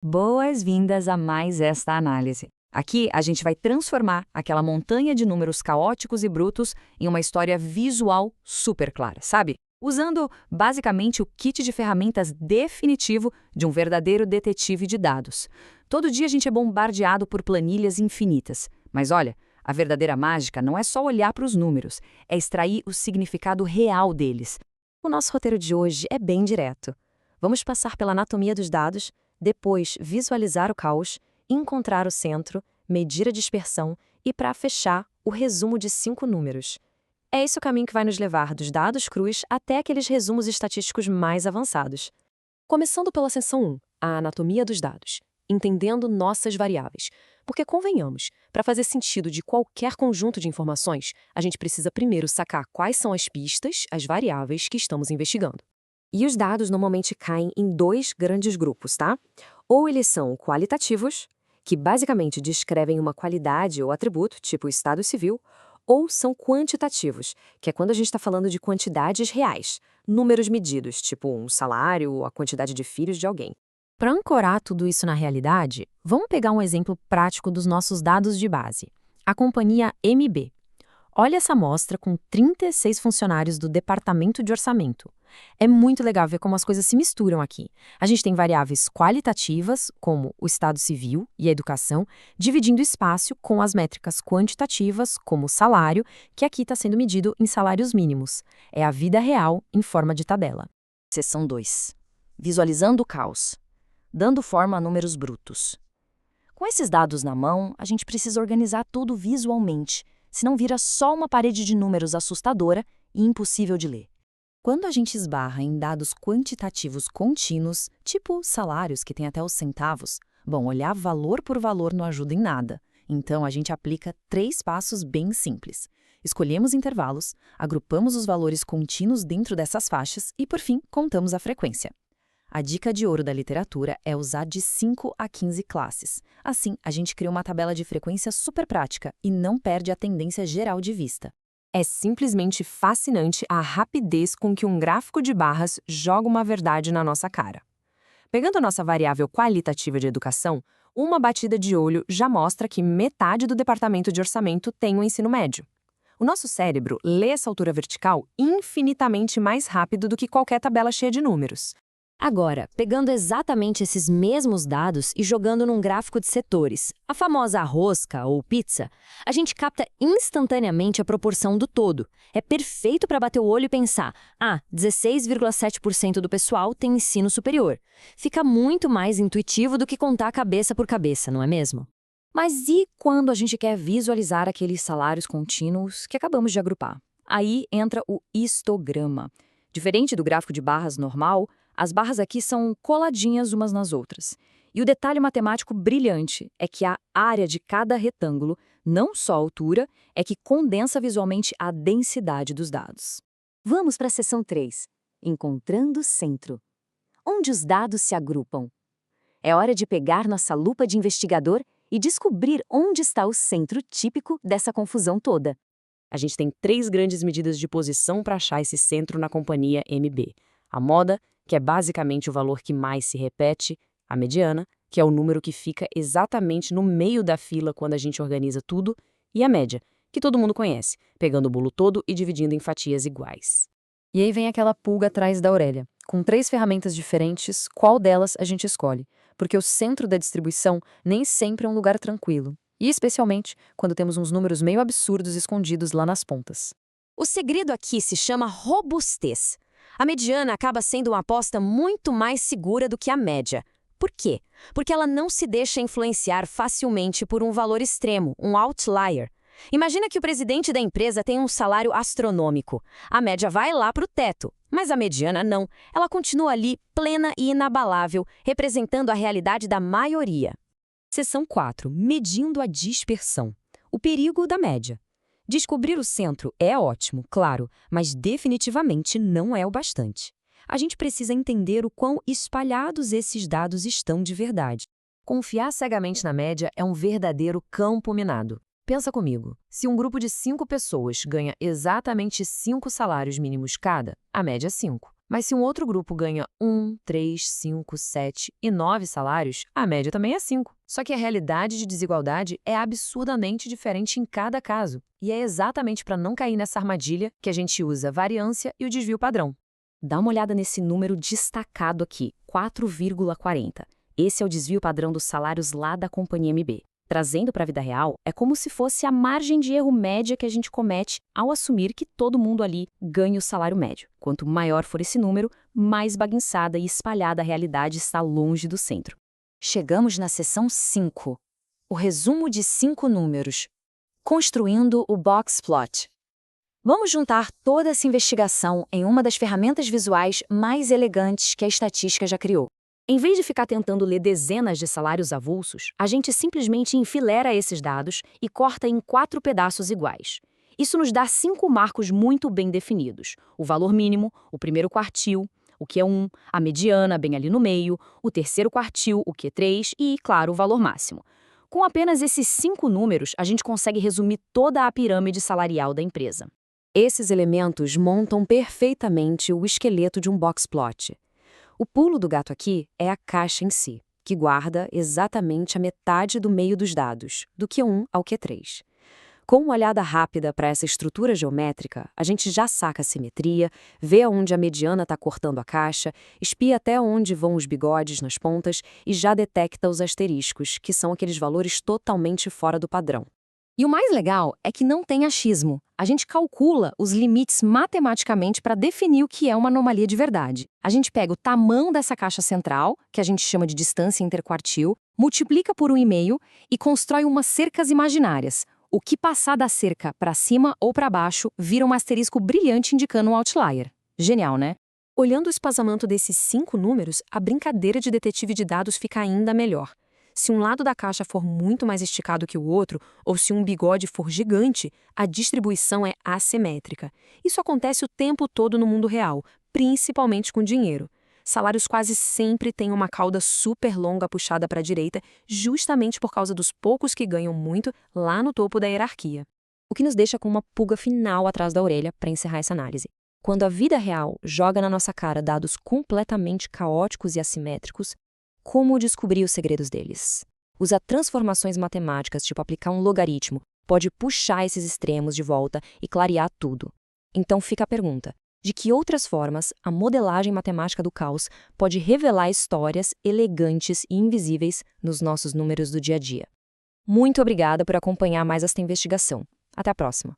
Boas-vindas a mais esta análise. Aqui a gente vai transformar aquela montanha de números caóticos e brutos em uma história visual super clara, sabe? Usando basicamente o kit de ferramentas definitivo de um verdadeiro detetive de dados. Todo dia a gente é bombardeado por planilhas infinitas. Mas olha, a verdadeira mágica não é só olhar para os números, é extrair o significado real deles. O nosso roteiro de hoje é bem direto. Vamos passar pela anatomia dos dados, depois visualizar o caos, encontrar o centro, medir a dispersão e, para fechar, o resumo de 5 números. É esse o caminho que vai nos levar dos dados crus até aqueles resumos estatísticos mais avançados. Começando pela seção 1, a anatomia dos dados, entendendo nossas variáveis. Porque, convenhamos, para fazer sentido de qualquer conjunto de informações, a gente precisa primeiro sacar quais são as pistas, as variáveis que estamos investigando. E os dados normalmente caem em 2 grandes grupos, tá? Ou eles são qualitativos, que basicamente descrevem uma qualidade ou atributo, tipo estado civil, ou são quantitativos, que é quando a gente está falando de quantidades reais, números medidos, tipo um salário ou a quantidade de filhos de alguém. Para ancorar tudo isso na realidade, vamos pegar um exemplo prático dos nossos dados de base. A companhia MB. Olha essa amostra com 36 funcionários do Departamento de Orçamento. É muito legal ver como as coisas se misturam aqui. A gente tem variáveis qualitativas, como o estado civil e a educação, dividindo espaço com as métricas quantitativas, como o salário, que aqui está sendo medido em salários mínimos. É a vida real em forma de tabela. Seção 2. Visualizando o caos. Dando forma a números brutos. Com esses dados na mão, a gente precisa organizar tudo visualmente, senão vira só uma parede de números assustadora e impossível de ler. Quando a gente esbarra em dados quantitativos contínuos, tipo salários que tem até os centavos, bom, olhar valor por valor não ajuda em nada. Então, a gente aplica 3 passos bem simples. Escolhemos intervalos, agrupamos os valores contínuos dentro dessas faixas e, por fim, contamos a frequência. A dica de ouro da literatura é usar de 5 a 15 classes. Assim, a gente cria uma tabela de frequência super prática e não perde a tendência geral de vista. É simplesmente fascinante a rapidez com que um gráfico de barras joga uma verdade na nossa cara. Pegando a nossa variável qualitativa de educação, uma batida de olho já mostra que metade do departamento de orçamento tem o ensino médio. O nosso cérebro lê essa altura vertical infinitamente mais rápido do que qualquer tabela cheia de números. Agora, pegando exatamente esses mesmos dados e jogando num gráfico de setores, a famosa rosca ou pizza, a gente capta instantaneamente a proporção do todo. É perfeito para bater o olho e pensar, 16,7% do pessoal tem ensino superior. Fica muito mais intuitivo do que contar cabeça por cabeça, não é mesmo? Mas e quando a gente quer visualizar aqueles salários contínuos que acabamos de agrupar? Aí entra o histograma. Diferente do gráfico de barras normal, as barras aqui são coladinhas umas nas outras. E o detalhe matemático brilhante é que a área de cada retângulo, não só a altura, é que condensa visualmente a densidade dos dados. Vamos para a seção 3, encontrando o centro. Onde os dados se agrupam. É hora de pegar nossa lupa de investigador e descobrir onde está o centro típico dessa confusão toda. A gente tem 3 grandes medidas de posição para achar esse centro na companhia MB. A moda, que é basicamente o valor que mais se repete, a mediana, que é o número que fica exatamente no meio da fila quando a gente organiza tudo, e a média, que todo mundo conhece, pegando o bolo todo e dividindo em fatias iguais. E aí vem aquela pulga atrás da orelha. Com 3 ferramentas diferentes, qual delas a gente escolhe? Porque o centro da distribuição nem sempre é um lugar tranquilo. E especialmente quando temos uns números meio absurdos escondidos lá nas pontas. O segredo aqui se chama robustez. A mediana acaba sendo uma aposta muito mais segura do que a média. Por quê? Porque ela não se deixa influenciar facilmente por um valor extremo, um outlier. Imagina que o presidente da empresa tem um salário astronômico. A média vai lá para o teto, mas a mediana não. Ela continua ali, plena e inabalável, representando a realidade da maioria. Seção 4. Medindo a dispersão. O perigo da média. Descobrir o centro é ótimo, claro, mas definitivamente não é o bastante. A gente precisa entender o quão espalhados esses dados estão de verdade. Confiar cegamente na média é um verdadeiro campo minado. Pensa comigo, se um grupo de 5 pessoas ganha exatamente 5 salários mínimos cada, a média é 5. Mas se um outro grupo ganha 1, 3, 5, 7 e 9 salários, a média também é 5. Só que a realidade de desigualdade é absurdamente diferente em cada caso. E é exatamente para não cair nessa armadilha que a gente usa a variância e o desvio padrão. Dá uma olhada nesse número destacado aqui, 4,40. Esse é o desvio padrão dos salários lá da companhia MB. Trazendo para a vida real, é como se fosse a margem de erro média que a gente comete ao assumir que todo mundo ali ganha o salário médio. Quanto maior for esse número, mais bagunçada e espalhada a realidade está longe do centro. Chegamos na seção 5. O resumo de 5 números. Construindo o box plot. Vamos juntar toda essa investigação em uma das ferramentas visuais mais elegantes que a estatística já criou. Em vez de ficar tentando ler dezenas de salários avulsos, a gente simplesmente enfileira esses dados e corta em 4 pedaços iguais. Isso nos dá 5 marcos muito bem definidos: o valor mínimo, o primeiro quartil, o Q1, a mediana bem ali no meio, o terceiro quartil, o Q3 e, claro, o valor máximo. Com apenas esses 5 números, a gente consegue resumir toda a pirâmide salarial da empresa. Esses elementos montam perfeitamente o esqueleto de um box plot. O pulo do gato aqui é a caixa em si, que guarda exatamente a metade do meio dos dados, do Q1 ao Q3. Com uma olhada rápida para essa estrutura geométrica, a gente já saca a simetria, vê aonde a mediana está cortando a caixa, espia até onde vão os bigodes nas pontas e já detecta os asteriscos, que são aqueles valores totalmente fora do padrão. E o mais legal é que não tem achismo. A gente calcula os limites matematicamente para definir o que é uma anomalia de verdade. A gente pega o tamanho dessa caixa central, que a gente chama de distância interquartil, multiplica por 1,5 e constrói umas cercas imaginárias. O que passar da cerca para cima ou para baixo vira um asterisco brilhante indicando um outlier. Genial, né? Olhando o espaçamento desses 5 números, a brincadeira de detetive de dados fica ainda melhor. Se um lado da caixa for muito mais esticado que o outro, ou se um bigode for gigante, a distribuição é assimétrica. Isso acontece o tempo todo no mundo real, principalmente com dinheiro. Salários quase sempre têm uma cauda super longa puxada para a direita, justamente por causa dos poucos que ganham muito lá no topo da hierarquia. O que nos deixa com uma pulga final atrás da orelha para encerrar essa análise. Quando a vida real joga na nossa cara dados completamente caóticos e assimétricos, como descobrir os segredos deles? Usar transformações matemáticas, tipo aplicar um logaritmo, pode puxar esses extremos de volta e clarear tudo. Então fica a pergunta: de que outras formas a modelagem matemática do caos pode revelar histórias elegantes e invisíveis nos nossos números do dia a dia? Muito obrigada por acompanhar mais esta investigação. Até a próxima!